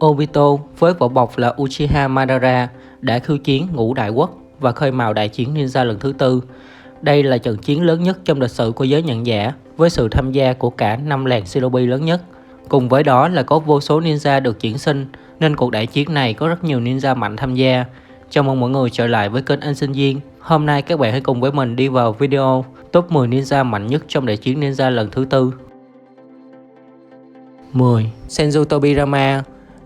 Obito với vỏ bọc là Uchiha Madara đã khiêu chiến ngũ đại quốc và khơi mào đại chiến ninja lần thứ tư. Đây là trận chiến lớn nhất trong lịch sử của giới nhận giả với sự tham gia của cả 5 làng shinobi lớn nhất. Cùng với đó là có vô số ninja được chuyển sinh nên cuộc đại chiến này có rất nhiều ninja mạnh tham gia. Chào mừng mọi người trở lại với kênh Anh Sinh Viên. Hôm nay các bạn hãy cùng với mình đi vào video top 10 ninja mạnh nhất trong đại chiến ninja lần thứ tư. 10. Senju Tobirama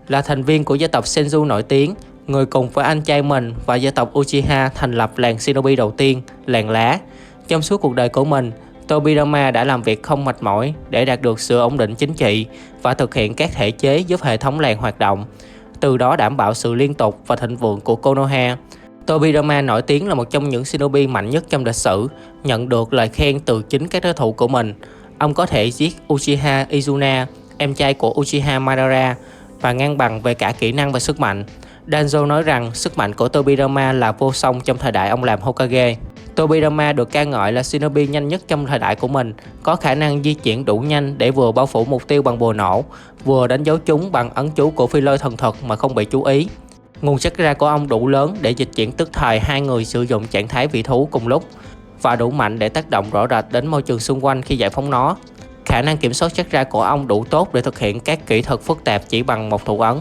là thành viên của gia tộc Senju nổi tiếng, người cùng với anh trai mình và gia tộc Uchiha thành lập làng shinobi đầu tiên, làng lá. Trong suốt cuộc đời của mình, Tobirama đã làm việc không mệt mỏi để đạt được sự ổn định chính trị và thực hiện các thể chế giúp hệ thống làng hoạt động, từ đó đảm bảo sự liên tục và thịnh vượng của Konoha. Tobirama nổi tiếng là một trong những shinobi mạnh nhất trong lịch sử, nhận được lời khen từ chính các đối thủ của mình. Ông có thể giết Uchiha Izuna, em trai của Uchiha Madara, và ngang bằng về cả kỹ năng và sức mạnh. Danzo nói rằng sức mạnh của Tobirama là vô song trong thời đại ông làm Hokage. Tobirama được ca ngợi là shinobi nhanh nhất trong thời đại của mình, có khả năng di chuyển đủ nhanh để vừa bao phủ mục tiêu bằng bùa nổ, vừa đánh dấu chúng bằng ấn chú của phi lôi thần thuật mà không bị chú ý. Nguồn chakra của ông đủ lớn để dịch chuyển tức thời hai người sử dụng trạng thái vị thú cùng lúc, và đủ mạnh để tác động rõ rệt đến môi trường xung quanh khi giải phóng nó. Khả năng kiểm soát chakra của ông đủ tốt để thực hiện các kỹ thuật phức tạp chỉ bằng một thủ ấn.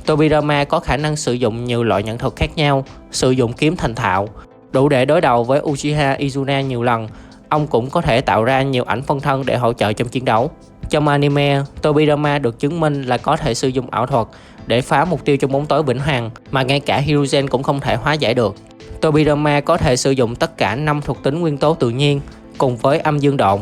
Tobirama có khả năng sử dụng nhiều loại nhẫn thuật khác nhau, sử dụng kiếm thành thạo, đủ để đối đầu với Uchiha Izuna nhiều lần. Ông cũng có thể tạo ra nhiều ảnh phân thân để hỗ trợ trong chiến đấu. Trong anime, Tobirama được chứng minh là có thể sử dụng ảo thuật để phá mục tiêu trong bóng tối vĩnh hằng mà ngay cả Hiruzen cũng không thể hóa giải được. Tobirama có thể sử dụng tất cả 5 thuộc tính nguyên tố tự nhiên cùng với âm dương độn.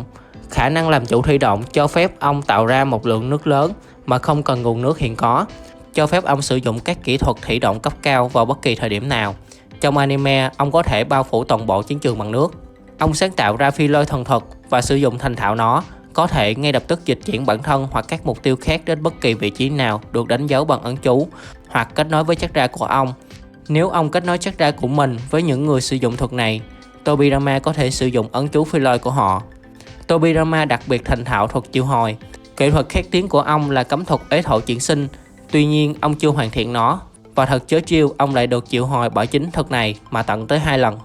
Khả năng làm chủ thủy độn cho phép ông tạo ra một lượng nước lớn mà không cần nguồn nước hiện có, cho phép ông sử dụng các kỹ thuật thủy độn cấp cao vào bất kỳ thời điểm nào. Trong anime, ông có thể bao phủ toàn bộ chiến trường bằng nước. Ông sáng tạo ra phi lôi thần thuật và sử dụng thành thạo nó, có thể ngay lập tức dịch chuyển bản thân hoặc các mục tiêu khác đến bất kỳ vị trí nào được đánh dấu bằng ấn chú hoặc kết nối với chakra của ông. Nếu ông kết nối chakra của mình với những người sử dụng thuật này, Tobirama có thể sử dụng ấn chú phi lôi của họ. Tobirama đặc biệt thành thạo thuật triệu hồi. Kỹ thuật khét tiếng của ông là cấm thuật ế thổ chuyển sinh, tuy nhiên ông chưa hoàn thiện nó, và thật chớ trêu ông lại được triệu hồi bởi chính thuật này mà tận tới 2 lần.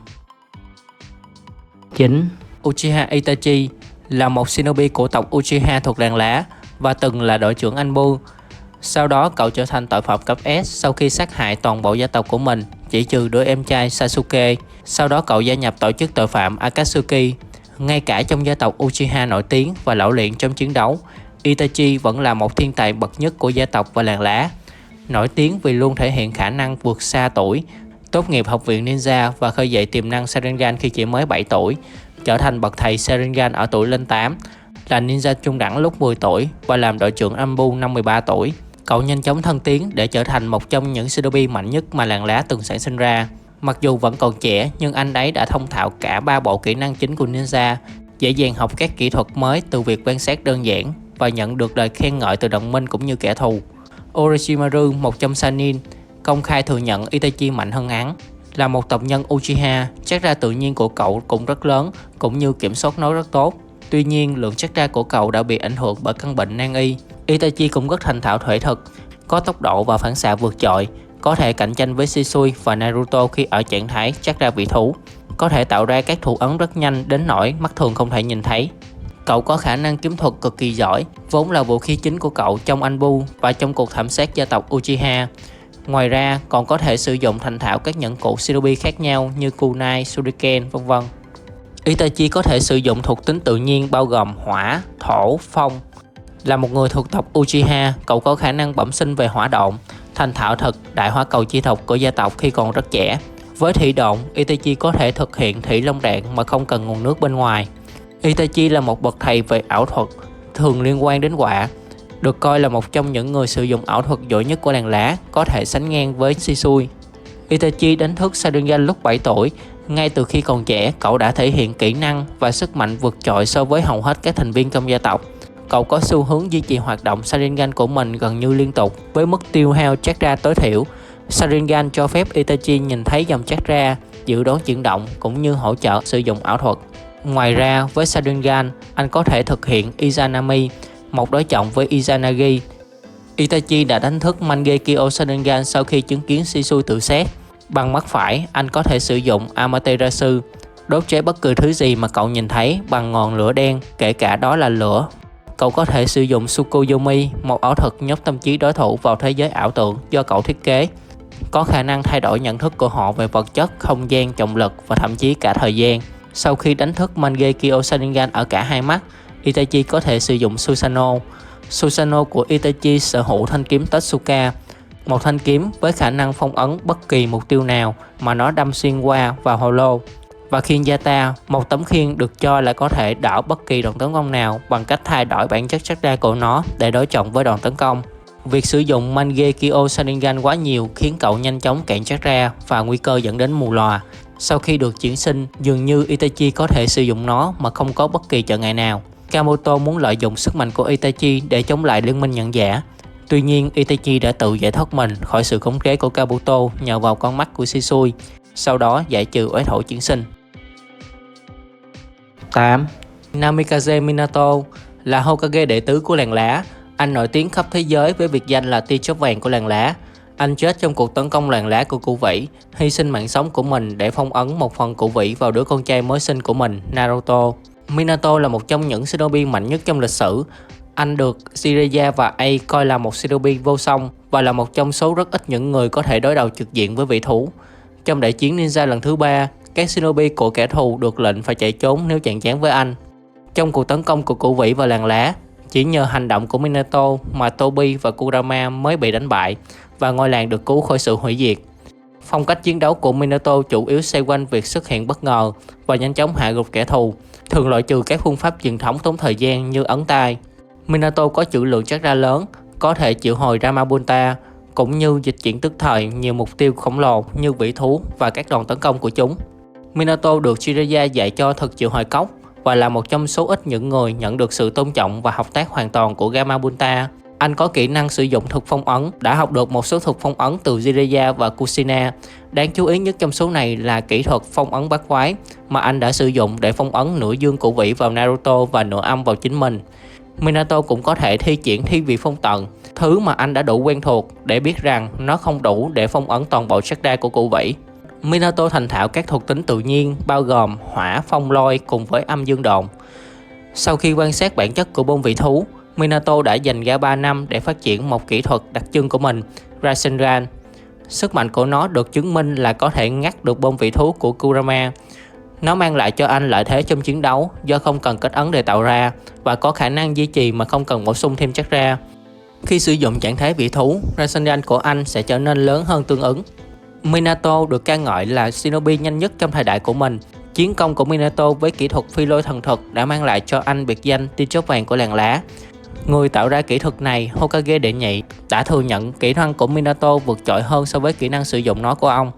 9. Uchiha Itachi là một shinobi của tộc Uchiha thuộc làng lá và từng là đội trưởng Anbu. Sau đó cậu trở thành tội phạm cấp S sau khi sát hại toàn bộ gia tộc của mình, chỉ trừ đứa em trai Sasuke. Sau đó cậu gia nhập tổ chức tội phạm Akatsuki. Ngay cả trong gia tộc Uchiha nổi tiếng và lão luyện trong chiến đấu, Itachi vẫn là một thiên tài bậc nhất của gia tộc và làng lá. Nổi tiếng vì luôn thể hiện khả năng vượt xa tuổi, tốt nghiệp học viện ninja và khơi dậy tiềm năng Sharingan khi chỉ mới 7 tuổi, trở thành bậc thầy Sharingan ở tuổi lên 8, là ninja trung đẳng lúc 10 tuổi và làm đội trưởng Anbu năm 13 tuổi. Cậu nhanh chóng thăng tiến để trở thành một trong những shinobi mạnh nhất mà làng lá từng sản sinh ra. Mặc dù vẫn còn trẻ nhưng anh ấy đã thông thạo cả 3 bộ kỹ năng chính của ninja, dễ dàng học các kỹ thuật mới từ việc quan sát đơn giản và nhận được lời khen ngợi từ đồng minh cũng như kẻ thù. Orochimaru, một trong Sannin, công khai thừa nhận Itachi mạnh hơn hắn. Là một tộc nhân Uchiha, chakra tự nhiên của cậu cũng rất lớn, cũng như kiểm soát nó rất tốt. Tuy nhiên, lượng chakra của cậu đã bị ảnh hưởng bởi căn bệnh nan y. Itachi cũng rất thành thạo thể thực, có tốc độ và phản xạ vượt trội, có thể cạnh tranh với Shisui và Naruto khi ở trạng thái chakra vị thú, có thể tạo ra các thủ ấn rất nhanh đến nỗi mắt thường không thể nhìn thấy. Cậu có khả năng kiếm thuật cực kỳ giỏi, vốn là vũ khí chính của cậu trong Anbu và trong cuộc thảm sát gia tộc Uchiha. Ngoài ra, còn có thể sử dụng thành thạo các nhẫn cụ shinobi khác nhau như kunai, shuriken, v.v. Itachi có thể sử dụng thuộc tính tự nhiên bao gồm hỏa, thổ, phong. Là một người thuộc tộc Uchiha, cậu có khả năng bẩm sinh về hỏa độn, thành thạo thực đại hỏa cầu chi thuật của gia tộc khi còn rất trẻ. Với thủy độn, Itachi có thể thực hiện thủy long đạn mà không cần nguồn nước bên ngoài. Itachi là một bậc thầy về ảo thuật, thường liên quan đến hỏa, được coi là một trong những người sử dụng ảo thuật giỏi nhất của làng lá, có thể sánh ngang với Shisui. Itachi đánh thức Sharingan lúc 7 tuổi. Ngay từ khi còn trẻ, cậu đã thể hiện kỹ năng và sức mạnh vượt trội so với hầu hết các thành viên trong gia tộc. Cậu có xu hướng duy trì hoạt động Sharingan của mình gần như liên tục với mức tiêu hao chakra tối thiểu. Sharingan cho phép Itachi nhìn thấy dòng chakra, dự đoán chuyển động cũng như hỗ trợ sử dụng ảo thuật. Ngoài ra, với Sharingan, anh có thể thực hiện Izanami, một đối trọng với Izanagi. Itachi đã đánh thức Mangekyo Sharingan sau khi chứng kiến Shisui tự sát. Bằng mắt phải, anh có thể sử dụng Amaterasu, đốt cháy bất cứ thứ gì mà cậu nhìn thấy bằng ngọn lửa đen, kể cả đó là lửa. Cậu có thể sử dụng Tsukuyomi, một ảo thuật nhốt tâm trí đối thủ vào thế giới ảo tưởng do cậu thiết kế, có khả năng thay đổi nhận thức của họ về vật chất, không gian, trọng lực và thậm chí cả thời gian. Sau khi đánh thức Mangekyo Sharingan ở cả hai mắt, Itachi có thể sử dụng Susanoo. Susanoo của Itachi sở hữu thanh kiếm Tetsuka, một thanh kiếm với khả năng phong ấn bất kỳ mục tiêu nào mà nó đâm xuyên qua vào hồ lô, và khiên Yata, một tấm khiên được cho là có thể đảo bất kỳ đòn tấn công nào bằng cách thay đổi bản chất chakra của nó để đối trọng với đòn tấn công. Việc sử dụng Mangekyo Sharingan quá nhiều khiến cậu nhanh chóng cạn chakra và nguy cơ dẫn đến mù lòa. Sau khi được chuyển sinh, dường như Itachi có thể sử dụng nó mà không có bất kỳ trở ngại nào. Kabuto muốn lợi dụng sức mạnh của Itachi để chống lại liên minh nhận giả. Tuy nhiên, Itachi đã tự giải thoát mình khỏi sự khống chế của Kabuto nhờ vào con mắt của Shisui, sau đó giải trừ uế thổ chuyển sinh. 8. Namikaze Minato là Hokage đệ tứ của làng lá. Anh nổi tiếng khắp thế giới với biệt danh là tia chớp vàng của làng lá. Anh chết trong cuộc tấn công làng lá của Cửu Vĩ, hy sinh mạng sống của mình để phong ấn một phần Cửu Vĩ vào đứa con trai mới sinh của mình, Naruto. Minato là một trong những shinobi mạnh nhất trong lịch sử. Anh được Jiraiya và Ai coi là một shinobi vô song và là một trong số rất ít những người có thể đối đầu trực diện với vị thú. Trong đại chiến ninja lần thứ 3, các shinobi của kẻ thù được lệnh phải chạy trốn nếu chạm trán với anh. Trong cuộc tấn công của Cửu Vĩ vào làng lá, chỉ nhờ hành động của Minato mà Tobi và Kurama mới bị đánh bại và ngôi làng được cứu khỏi sự hủy diệt. Phong cách chiến đấu của Minato chủ yếu xoay quanh việc xuất hiện bất ngờ và nhanh chóng hạ gục kẻ thù, thường loại trừ các phương pháp truyền thống tốn thời gian như ấn tay. Minato có trữ lượng chakra lớn, có thể triệu hồi Ramabunta, cũng như dịch chuyển tức thời nhiều mục tiêu khổng lồ như vĩ thú và các đòn tấn công của chúng. Minato được Jiraiya dạy cho thuật triệu hồi cốc và là một trong số ít những người nhận được sự tôn trọng và hợp tác hoàn toàn của Gamabunta. Anh có kỹ năng sử dụng thuật phong ấn, đã học được một số thuật phong ấn từ Jiraiya và Kushina. Đáng chú ý nhất trong số này là kỹ thuật phong ấn bát quái mà anh đã sử dụng để phong ấn nửa dương Cửu Vĩ vào Naruto và nửa âm vào chính mình. Minato cũng có thể thi triển thi vị phong tận, thứ mà anh đã đủ quen thuộc để biết rằng nó không đủ để phong ấn toàn bộ chakra của Cửu Vĩ. Minato thành thạo các thuộc tính tự nhiên bao gồm hỏa, phong, lôi cùng với âm dương độn. Sau khi quan sát bản chất của bốn vị thú, Minato đã dành ra 3 năm để phát triển một kỹ thuật đặc trưng của mình, Rasengan. Sức mạnh của nó được chứng minh là có thể ngắt được bốn vị thú của Kurama. Nó mang lại cho anh lợi thế trong chiến đấu do không cần kết ấn để tạo ra và có khả năng duy trì mà không cần bổ sung thêm chakra. Khi sử dụng trạng thái vị thú, Rasengan của anh sẽ trở nên lớn hơn tương ứng. Minato được ca ngợi là shinobi nhanh nhất trong thời đại của mình. Chiến công của Minato với kỹ thuật phi lôi thần thuật đã mang lại cho anh biệt danh tia chớp vàng của làng lá. Người tạo ra kỹ thuật này, Hokage đệ nhị, đã thừa nhận kỹ năng của Minato vượt trội hơn so với kỹ năng sử dụng nó của ông.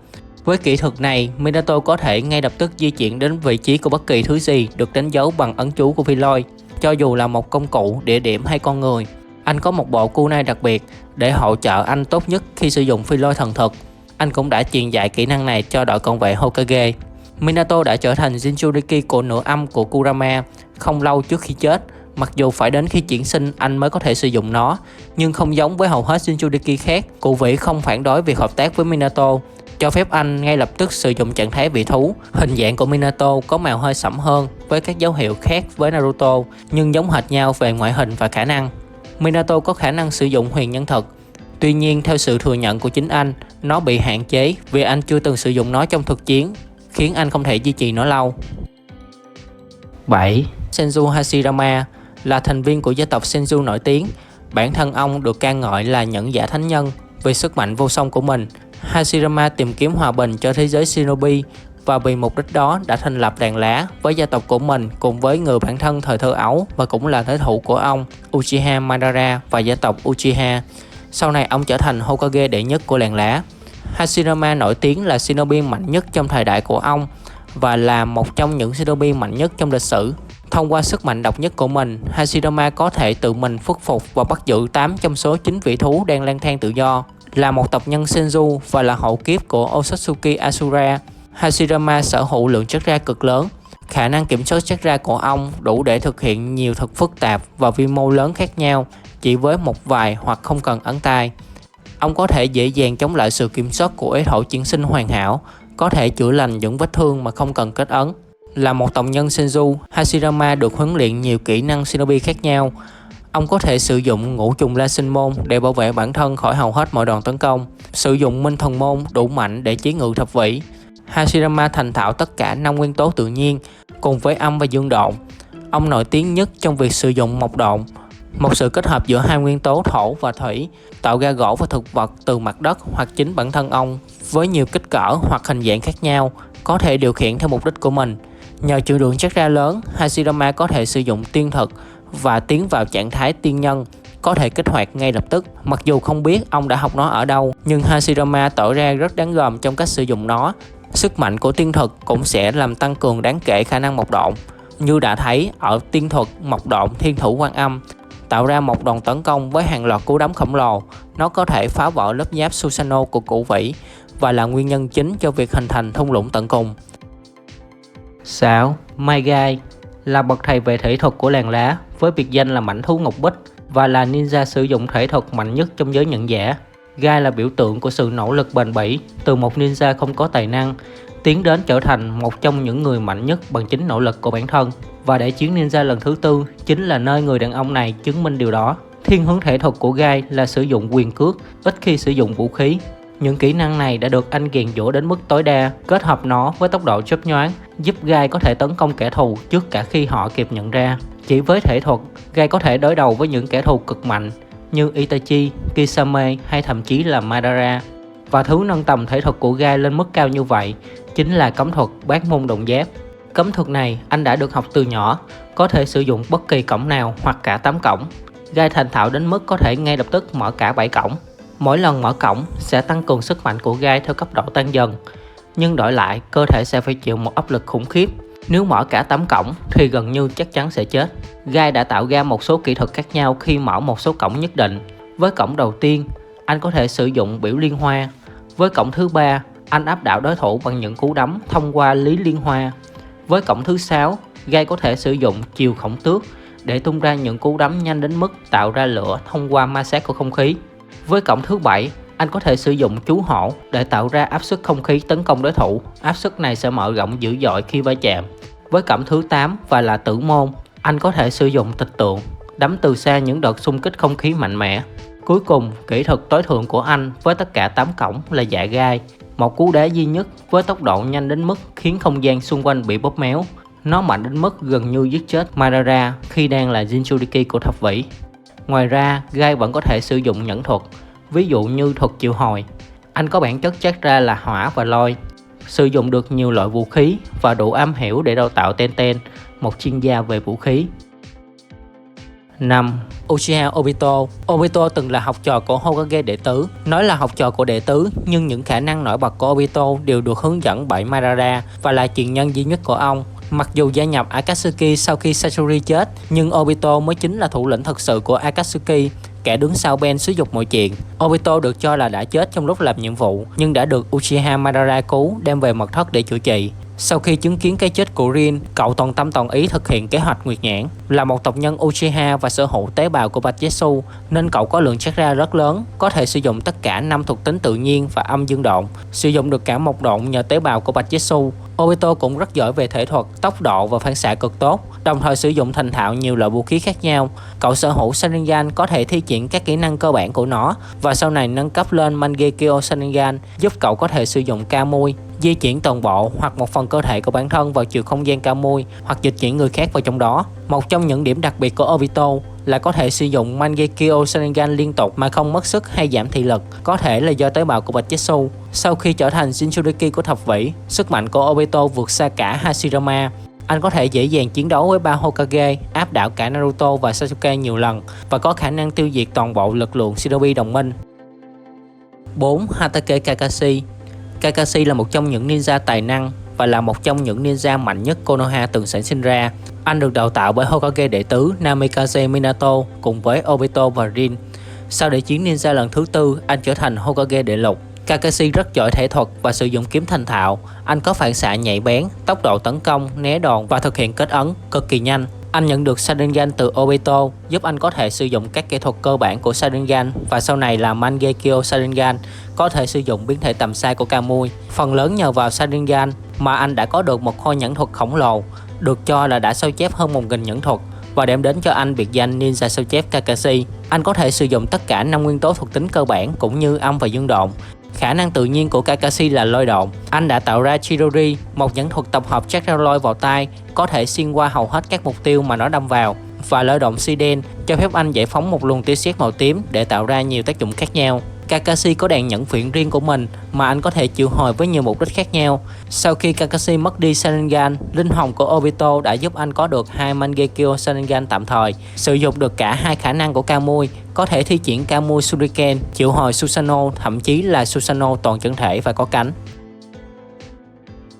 Với kỹ thuật này, Minato có thể ngay lập tức di chuyển đến vị trí của bất kỳ thứ gì được đánh dấu bằng ấn chú của phi lôi, cho dù là một công cụ, địa điểm hay con người. Anh có một bộ kunai đặc biệt để hỗ trợ anh tốt nhất khi sử dụng phi lôi thần thuật. Anh cũng đã truyền dạy kỹ năng này cho đội cận vệ Hokage. Minato đã trở thành Jinchuriki của nửa âm của Kurama không lâu trước khi chết. Mặc dù phải đến khi chuyển sinh anh mới có thể sử dụng nó, nhưng không giống với hầu hết Jinchuriki khác, Cửu Vĩ không phản đối việc hợp tác với Minato, cho phép anh ngay lập tức sử dụng trạng thái vị thú. Hình dạng của Minato có màu hơi sẫm hơn với các dấu hiệu khác với Naruto, nhưng giống hệt nhau về ngoại hình và khả năng. Minato có khả năng sử dụng huyền nhân thực. Tuy nhiên, theo sự thừa nhận của chính anh, nó bị hạn chế vì anh chưa từng sử dụng nó trong thực chiến, khiến anh không thể duy trì nó lâu. 7. Senju Hashirama là thành viên của gia tộc Senju nổi tiếng. Bản thân ông được ca ngợi là nhẫn giả thánh nhân vì sức mạnh vô song của mình. Hashirama tìm kiếm hòa bình cho thế giới shinobi và vì mục đích đó đã thành lập đàn lá với gia tộc của mình cùng với người bạn thân thời thơ ấu và cũng là đối thủ của ông, Uchiha Madara và gia tộc Uchiha. Sau này ông trở thành Hokage đệ nhất của làng lá. Hashirama nổi tiếng là shinobi mạnh nhất trong thời đại của ông và là một trong những shinobi mạnh nhất trong lịch sử. Thông qua sức mạnh độc nhất của mình, Hashirama có thể tự mình khuất phục và bắt giữ 8 trong số 9 vị thú đang lang thang tự do. Là một tộc nhân Senju và là hậu kiếp của Osatsuki Asura, Hashirama sở hữu lượng chakra cực lớn. Khả năng kiểm soát chakra của ông đủ để thực hiện nhiều thuật phức tạp và vi mô lớn khác nhau, chỉ với một vài hoặc không cần ấn tay. Ông có thể dễ dàng chống lại sự kiểm soát của ế thổ chuyển sinh hoàn hảo, có thể chữa lành những vết thương mà không cần kết ấn. Là một tộc nhân Senju, Hashirama được huấn luyện nhiều kỹ năng shinobi khác nhau. Ông có thể sử dụng ngũ trùng la sinh môn để bảo vệ bản thân khỏi hầu hết mọi đòn tấn công, sử dụng minh thần môn đủ mạnh để chế ngự thập vĩ. Hashirama thành thạo tất cả 5 nguyên tố tự nhiên cùng với âm và dương độn. Ông nổi tiếng nhất trong việc sử dụng mộc độn, một sự kết hợp giữa hai nguyên tố thổ và thủy, tạo ra gỗ và thực vật từ mặt đất hoặc chính bản thân ông với nhiều kích cỡ hoặc hình dạng khác nhau, có thể điều khiển theo mục đích của mình. Nhờ trữ lượng chakra lớn, Hashirama có thể sử dụng tiên thực và tiến vào trạng thái tiên nhân, có thể kích hoạt ngay lập tức. Mặc dù không biết ông đã học nó ở đâu, nhưng Hashirama tỏ ra rất đáng gờm trong cách sử dụng nó. Sức mạnh của tiên thực cũng sẽ làm tăng cường đáng kể khả năng mộc độn. Như đã thấy ở tiên thuật mộc độn thiên thủ quan âm, tạo ra một đòn tấn công với hàng loạt cú đấm khổng lồ. Nó có thể phá vỡ lớp giáp Susanoo của cửu vĩ và là nguyên nhân chính cho việc hình thành thung lũng tận cùng. 6. Mai Gai là bậc thầy về thể thuật của làng lá, với biệt danh là mãnh thú ngọc bích và là ninja sử dụng thể thuật mạnh nhất trong giới nhận giả. Gai là biểu tượng của sự nỗ lực bền bỉ, từ một ninja không có tài năng tiến đến trở thành một trong những người mạnh nhất bằng chính nỗ lực của bản thân. Và đại chiến ninja lần thứ tư chính là nơi người đàn ông này chứng minh điều đó. Thiên hướng thể thuật của Gai là sử dụng quyền cước, ít khi sử dụng vũ khí. Những kỹ năng này đã được anh rèn giũa đến mức tối đa, kết hợp nó với tốc độ chớp nhoáng, giúp Gai có thể tấn công kẻ thù trước cả khi họ kịp nhận ra. Chỉ với thể thuật, Gai có thể đối đầu với những kẻ thù cực mạnh như Itachi, Kisame hay thậm chí là Madara. Và thứ nâng tầm thể thuật của Gai lên mức cao như vậy chính là cấm thuật bát môn đồng giáp. Cấm thuật này anh đã được học từ nhỏ, có thể sử dụng bất kỳ cổng nào hoặc cả 8 cổng. Gai thành thạo đến mức có thể ngay lập tức mở cả 7 cổng. Mỗi lần mở cổng sẽ tăng cường sức mạnh của Gai theo cấp độ tăng dần, nhưng đổi lại cơ thể sẽ phải chịu một áp lực khủng khiếp. Nếu mở cả 8 cổng thì gần như chắc chắn sẽ chết. Gai đã tạo ra một số kỹ thuật khác nhau khi mở một số cổng nhất định. Với cổng đầu tiên, anh có thể sử dụng biểu liên hoa. Với cổng thứ 3, anh áp đảo đối thủ bằng những cú đấm thông qua lý liên hoa. Với cổng thứ 6, Gai có thể sử dụng chiều khổng tước để tung ra những cú đấm nhanh đến mức tạo ra lửa thông qua ma sát của không khí. Với cổng thứ 7, anh có thể sử dụng chú hổ để tạo ra áp suất không khí tấn công đối thủ. Áp suất này sẽ mở rộng dữ dội khi va chạm. Với cổng thứ 8 và là tử môn, anh có thể sử dụng tịch tượng, đấm từ xa những đợt xung kích không khí mạnh mẽ. Cuối cùng, kỹ thuật tối thượng của anh với tất cả 8 cổng là dạ gai, một cú đá duy nhất với tốc độ nhanh đến mức khiến không gian xung quanh bị bóp méo. Nó mạnh đến mức gần như giết chết Madara khi đang là Jinchuriki của thập vĩ. Ngoài ra, Gai vẫn có thể sử dụng nhẫn thuật, ví dụ như thuật triệu hồi. Anh có bản chất chakra là hỏa và lôi, sử dụng được nhiều loại vũ khí và đủ am hiểu để đào tạo Tenten, một chuyên gia về vũ khí. 5. Uchiha Obito. Obito từng là học trò của Hokage đệ tứ. Nói là học trò của đệ tứ, nhưng những khả năng nổi bật của Obito đều được hướng dẫn bởi Madara và là truyền nhân duy nhất của ông. Mặc dù gia nhập Akatsuki sau khi Sasori chết, nhưng Obito mới chính là thủ lĩnh thực sự của Akatsuki, kẻ đứng sau Ben xúi dục mọi chuyện. Obito được cho là đã chết trong lúc làm nhiệm vụ, nhưng đã được Uchiha Madara cứu đem về mật thất để chữa trị. Sau khi chứng kiến cái chết của Rin, cậu toàn tâm toàn ý thực hiện kế hoạch Nguyệt Nhãn. Là một tộc nhân Uchiha và sở hữu tế bào của Bạch Zetsu, nên cậu có lượng chakra rất lớn, có thể sử dụng tất cả 5 thuộc tính tự nhiên và âm dương độn, sử dụng được cả mộc độn nhờ tế bào của Bạch Zetsu. Obito cũng rất giỏi về thể thuật, tốc độ và phản xạ cực tốt, đồng thời sử dụng thành thạo nhiều loại vũ khí khác nhau. Cậu sở hữu Sharingan có thể thi triển các kỹ năng cơ bản của nó và sau này nâng cấp lên Mangekyo Sharingan, giúp cậu có thể sử dụng Kamui, di chuyển toàn bộ hoặc một phần cơ thể của bản thân vào chiều không gian Kamui hoặc dịch chuyển người khác vào trong đó. Một trong những điểm đặc biệt của Obito là có thể sử dụng Mangekyo Sharingan liên tục mà không mất sức hay giảm thị lực, có thể là do tế bào của Bạch Zetsu. Sau khi trở thành Jinchuriki của thập vĩ, sức mạnh của Obito vượt xa cả Hashirama. Anh có thể dễ dàng chiến đấu với 3 Hokage, áp đảo cả Naruto và Sasuke nhiều lần và có khả năng tiêu diệt toàn bộ lực lượng Shinobi đồng minh. 4. Hatake Kakashi. Kakashi là một trong những ninja tài năng và là một trong những ninja mạnh nhất Konoha từng sản sinh ra. Anh được đào tạo bởi Hokage đệ tứ Namikaze Minato cùng với Obito và Rin. Sau đại chiến ninja lần thứ tư, anh trở thành Hokage đệ lục. Kakashi rất giỏi thể thuật và sử dụng kiếm thành thạo. Anh có phản xạ nhạy bén, tốc độ tấn công, né đòn và thực hiện kết ấn cực kỳ nhanh. Anh nhận được Sharingan từ Obito, giúp anh có thể sử dụng các kỹ thuật cơ bản của Sharingan và sau này là Mangekyo Sharingan, có thể sử dụng biến thể tầm xa của Kamui. Phần lớn nhờ vào Sharingan mà anh đã có được một kho nhẫn thuật khổng lồ, được cho là đã sao chép hơn 1000 nhẫn thuật và đem đến cho anh biệt danh Ninja sao chép Kakashi. Anh có thể sử dụng tất cả 5 nguyên tố thuộc tính cơ bản cũng như âm và dương độn. Khả năng tự nhiên của Kakashi là lôi độn. Anh đã tạo ra Chidori, một nhẫn thuật tập hợp chakra lôi vào tay, có thể xuyên qua hầu hết các mục tiêu mà nó đâm vào. Và lôi độn Shiden cho phép anh giải phóng một luồng tia sét màu tím để tạo ra nhiều tác dụng khác nhau. Kakashi có đèn nhẫn viện riêng của mình mà anh có thể triệu hồi với nhiều mục đích khác nhau. Sau khi Kakashi mất đi Sharingan, linh hồn của Obito đã giúp anh có được 2 Mangekyo Sharingan tạm thời, sử dụng được cả 2 khả năng của Kamui, có thể thi triển Kamui Shuriken, triệu hồi Susanoo, thậm chí là Susanoo toàn chân thể và có cánh.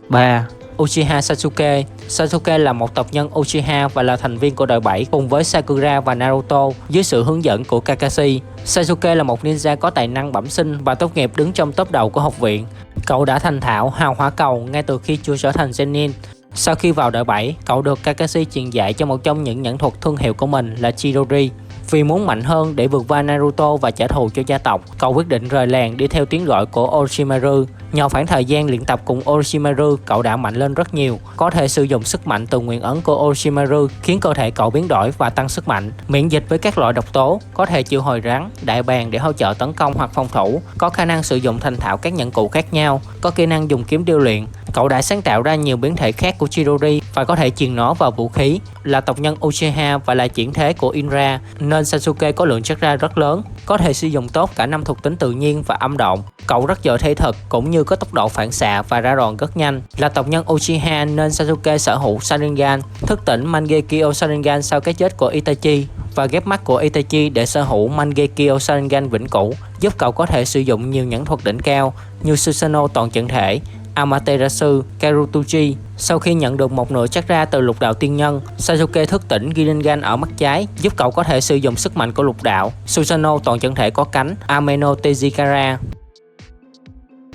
3. Uchiha Sasuke. Sasuke là một tộc nhân Uchiha và là thành viên của đội 7 cùng với Sakura và Naruto dưới sự hướng dẫn của Kakashi. Sasuke là một ninja có tài năng bẩm sinh và tốt nghiệp đứng trong top đầu của học viện. Cậu đã thành thạo hào hỏa cầu ngay từ khi chưa trở thành Zenin. Sau khi vào đội 7, cậu được Kakashi truyền dạy cho một trong những nhẫn thuật thương hiệu của mình là Chidori. Vì muốn mạnh hơn để vượt qua Naruto và trả thù cho gia tộc, cậu quyết định rời làng đi theo tiếng gọi của Orochimaru. Nhờ khoảng thời gian luyện tập cùng Orochimaru, cậu đã mạnh lên rất nhiều, có thể sử dụng sức mạnh từ nguyên ấn của Orochimaru khiến cơ thể cậu biến đổi và tăng sức mạnh, miễn dịch với các loại độc tố, có thể triệu hồi rắn, đại bàng để hỗ trợ tấn công hoặc phòng thủ, có khả năng sử dụng thành thạo các nhẫn cụ khác nhau, có kỹ năng dùng kiếm điêu luyện. Cậu đã sáng tạo ra nhiều biến thể khác của Chidori và có thể truyền nó vào vũ khí. Là tộc nhân Uchiha và là chuyển thế của Inra, nên Sasuke có lượng chakra rất lớn, có thể sử dụng tốt cả 5 thuộc tính tự nhiên và âm độn. Cậu rất giỏi thể thực cũng như có tốc độ phản xạ và ra đòn rất nhanh. Là tộc nhân Uchiha nên Sasuke sở hữu Sharingan, thức tỉnh Mangekyo Sharingan sau cái chết của Itachi và ghép mắt của Itachi để sở hữu Mangekyo Sharingan vĩnh cửu, giúp cậu có thể sử dụng nhiều nhẫn thuật đỉnh cao như Susanoo toàn trận thể, Amaterasu, Karutuchi. Sau khi nhận được một nửa chakra từ lục đạo tiên nhân, Sasuke thức tỉnh Rinnegan ở mắt trái, giúp cậu có thể sử dụng sức mạnh của lục đạo. Susanoo toàn chân thể có cánh, Ameno Tejikara.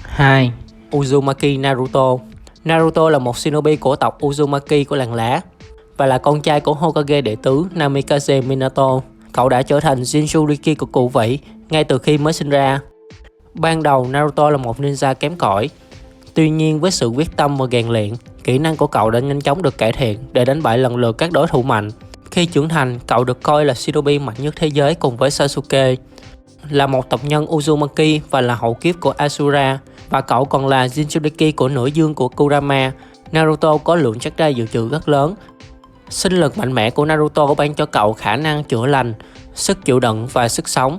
2. Uzumaki Naruto. Naruto là một shinobi của tộc Uzumaki của làng lá và là con trai của Hokage đệ tứ Namikaze Minato. Cậu đã trở thành Jinchuriki của cụ vĩ ngay từ khi mới sinh ra. Ban đầu Naruto là một ninja kém cỏi. Tuy nhiên với sự quyết tâm và rèn luyện, kỹ năng của cậu đã nhanh chóng được cải thiện để đánh bại lần lượt các đối thủ mạnh. Khi trưởng thành, cậu được coi là shinobi mạnh nhất thế giới cùng với Sasuke. Là một tộc nhân Uzumaki và là hậu kiếp của Asura, và cậu còn là Jinchuriki của nửa dương của Kurama. Naruto có lượng chakra dự trữ rất lớn. Sinh lực mạnh mẽ của Naruto ban cho cậu khả năng chữa lành, sức chịu đựng và sức sống.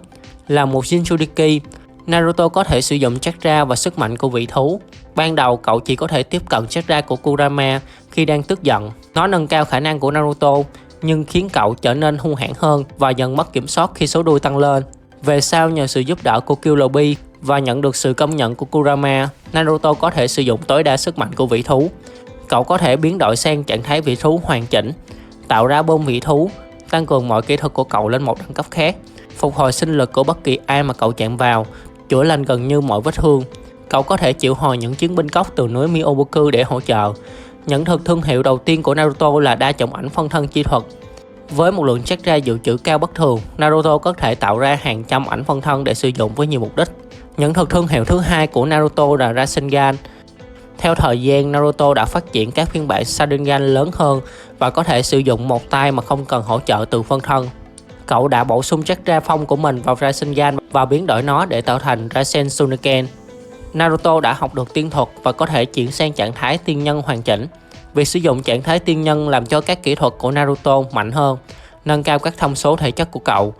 Là một Jinchuriki, Naruto có thể sử dụng chakra và sức mạnh của vị thú. Ban đầu cậu chỉ có thể tiếp cận chakra của Kurama khi đang tức giận. Nó nâng cao khả năng của Naruto, nhưng khiến cậu trở nên hung hãn hơn và dần mất kiểm soát khi số đuôi tăng lên. Về sau nhờ sự giúp đỡ của Kyuubi và nhận được sự công nhận của Kurama, Naruto có thể sử dụng tối đa sức mạnh của vị thú. Cậu có thể biến đổi sang trạng thái vị thú hoàn chỉnh, tạo ra bom vị thú, tăng cường mọi kỹ thuật của cậu lên một đẳng cấp khác, phục hồi sinh lực của bất kỳ ai mà cậu chạm vào, chữa lành gần như mọi vết thương. Cậu có thể triệu hồi những chiến binh cóc từ núi Myoboku để hỗ trợ. Nhẫn thuật thương hiệu đầu tiên của Naruto là đa trọng ảnh phân thân chi thuật. Với một lượng chakra dự trữ cao bất thường, Naruto có thể tạo ra hàng trăm ảnh phân thân để sử dụng với nhiều mục đích. Nhẫn thuật thương hiệu thứ hai của Naruto là Rasengan. Theo thời gian, Naruto đã phát triển các phiên bản Sharingan lớn hơn và có thể sử dụng một tay mà không cần hỗ trợ từ phân thân. Cậu đã bổ sung chakra phong của mình vào Rasengan và biến đổi nó để tạo thành Rasen Shuriken. Naruto đã học được tiên thuật và có thể chuyển sang trạng thái tiên nhân hoàn chỉnh. Việc sử dụng trạng thái tiên nhân làm cho các kỹ thuật của Naruto mạnh hơn, nâng cao các thông số thể chất của cậu.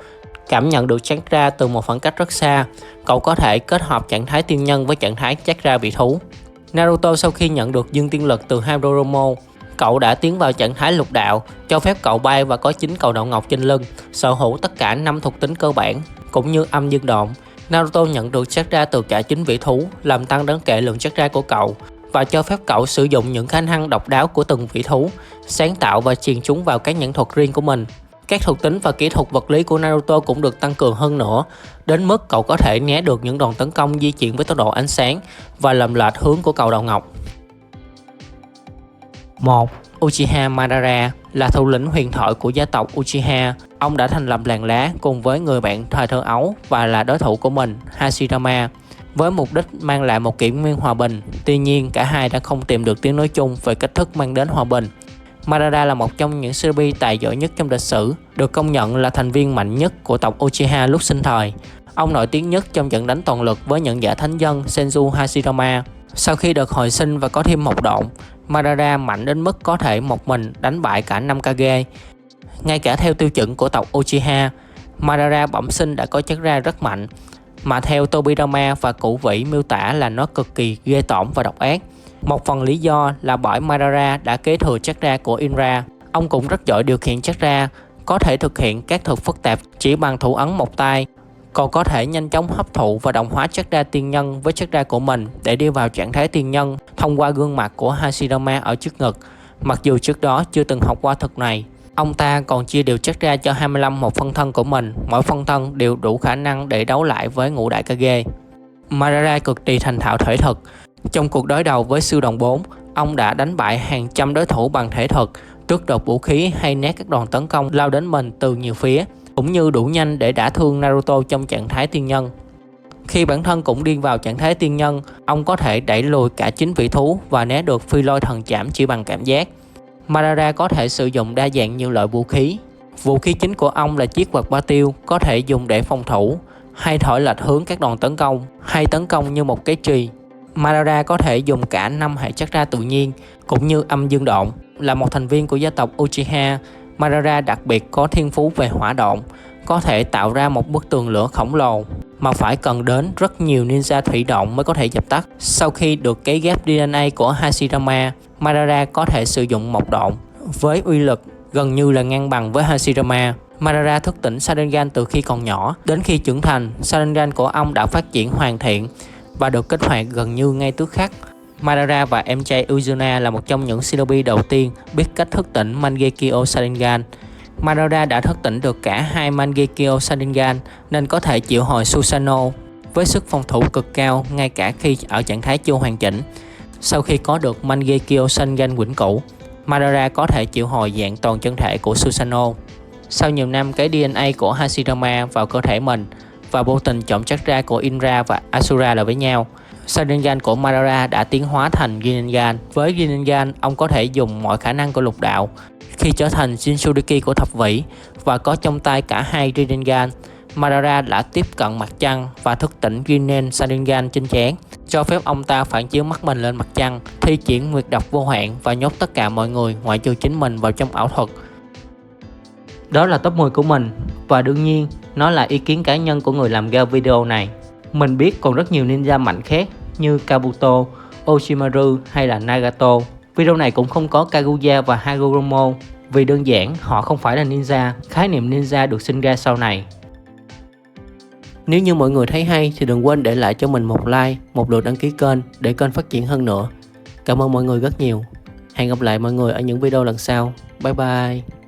Cảm nhận được chakra từ một khoảng cách rất xa, cậu có thể kết hợp trạng thái tiên nhân với trạng thái chakra vị thú. Naruto sau khi nhận được dương tiên lực từ Hagoromo, cậu đã tiến vào trạng thái lục đạo, cho phép cậu bay và có 9 cầu đậu ngọc trên lưng, sở hữu tất cả 5 thuộc tính cơ bản, cũng như âm dương độn. Naruto nhận được chakra từ cả 9 vị thú, làm tăng đáng kể lượng chakra của cậu và cho phép cậu sử dụng những khả năng độc đáo của từng vị thú, sáng tạo và truyền chúng vào các nhẫn thuật riêng của mình. Các thuộc tính và kỹ thuật vật lý của Naruto cũng được tăng cường hơn nữa, đến mức cậu có thể né được những đòn tấn công di chuyển với tốc độ ánh sáng và làm lệch hướng của cầu đậu ngọc. 1. Uchiha Madara là thủ lĩnh huyền thoại của gia tộc Uchiha. Ông đã thành lập làng lá cùng với người bạn thời thơ ấu và là đối thủ của mình, Hashirama, với mục đích mang lại một kỷ nguyên hòa bình. Tuy nhiên, cả hai đã không tìm được tiếng nói chung về cách thức mang đến hòa bình. Madara là một trong những shinobi tài giỏi nhất trong lịch sử, được công nhận là thành viên mạnh nhất của tộc Uchiha lúc sinh thời. Ông nổi tiếng nhất trong trận đánh toàn lực với nhận giả thánh dân Senju Hashirama. Sau khi được hồi sinh và có thêm một độn, Madara mạnh đến mức có thể một mình đánh bại cả 5 Kage. Ngay cả theo tiêu chuẩn của tộc Uchiha, Madara bẩm sinh đã có chất ra rất mạnh, mà theo Tobirama và Cửu Vĩ miêu tả là nó cực kỳ ghê tởm và độc ác. Một phần lý do là bởi Madara đã kế thừa chất ra của Inra. Ông cũng rất giỏi điều khiển chất ra, có thể thực hiện các thuật phức tạp chỉ bằng thủ ấn một tay, còn có thể nhanh chóng hấp thụ và đồng hóa chất ra tiên nhân với chất ra của mình để đi vào trạng thái tiên nhân thông qua gương mặt của Hashirama ở trước ngực. Mặc dù trước đó chưa từng học qua thuật này, ông ta còn chia đều chất ra cho 25 một phân thân của mình, mỗi phân thân đều đủ khả năng để đấu lại với ngũ đại Kage. Madara cực kỳ thành thạo thể thuật. Trong cuộc đối đầu với sư đồng 4, ông đã đánh bại hàng trăm đối thủ bằng thể thuật, tước đoạt vũ khí hay né các đòn tấn công lao đến mình từ nhiều phía, cũng như đủ nhanh để đả thương Naruto trong trạng thái tiên nhân. Khi bản thân cũng đi vào trạng thái tiên nhân, ông có thể đẩy lùi cả 9 vị thú và né được phi lôi thần chạm chỉ bằng cảm giác. Madara có thể sử dụng đa dạng nhiều loại vũ khí. Vũ khí chính của ông là chiếc quạt ba tiêu, có thể dùng để phòng thủ, hay thổi lệch hướng các đòn tấn công, hay tấn công như một cái chùy. Madara có thể dùng cả 5 hệ chất ra tự nhiên, cũng như âm dương độn. Là một thành viên của gia tộc Uchiha, Madara đặc biệt có thiên phú về hỏa độn, có thể tạo ra một bức tường lửa khổng lồ mà phải cần đến rất nhiều ninja thủy độn mới có thể dập tắt. Sau khi được cấy ghép DNA của Hashirama, Madara có thể sử dụng một độn với uy lực gần như là ngang bằng với Hashirama. Madara thức tỉnh Sharingan từ khi còn nhỏ. Đến khi trưởng thành, Sharingan của ông đã phát triển hoàn thiện và được kích hoạt gần như ngay tức khắc. Madara và em trai Uzuna là một trong những shinobi đầu tiên biết cách thức tỉnh Mangekyo Sharingan. Madara đã thức tỉnh được cả hai Mangekyo Sharingan nên có thể triệu hồi Susanoo với sức phòng thủ cực cao ngay cả khi ở trạng thái chưa hoàn chỉnh. Sau khi có được Mangekyo Sharingan vĩnh cửu, Madara có thể triệu hồi dạng toàn chân thể của Susanoo. Sau nhiều năm cấy DNA của Hashirama vào cơ thể mình và vô tình trộn chất ra của Inra và Asura lại với nhau, Sharingan của Madara đã tiến hóa thành Rinnegan. Với Rinnegan, ông có thể dùng mọi khả năng của lục đạo. Khi trở thành Jinchuriki của thập vĩ và có trong tay cả hai Rinnegan, Madara đã tiếp cận mặt trăng và thức tỉnh Rinnen Sharingan trên trán, cho phép ông ta phản chiếu mắt mình lên mặt trăng, thi triển nguyệt độc vô hạn và nhốt tất cả mọi người ngoại trừ chính mình vào trong ảo thuật. Đó là top 10 của mình, và đương nhiên nó là ý kiến cá nhân của người làm ra video này. Mình biết còn rất nhiều ninja mạnh khác như Kabuto, Orochimaru hay là Nagato. Video này cũng không có Kaguya và Hagoromo vì đơn giản họ không phải là ninja. Khái niệm ninja được sinh ra sau này. Nếu như mọi người thấy hay thì đừng quên để lại cho mình một like, một lượt đăng ký kênh để kênh phát triển hơn nữa. Cảm ơn mọi người rất nhiều. Hẹn gặp lại mọi người ở những video lần sau. Bye bye.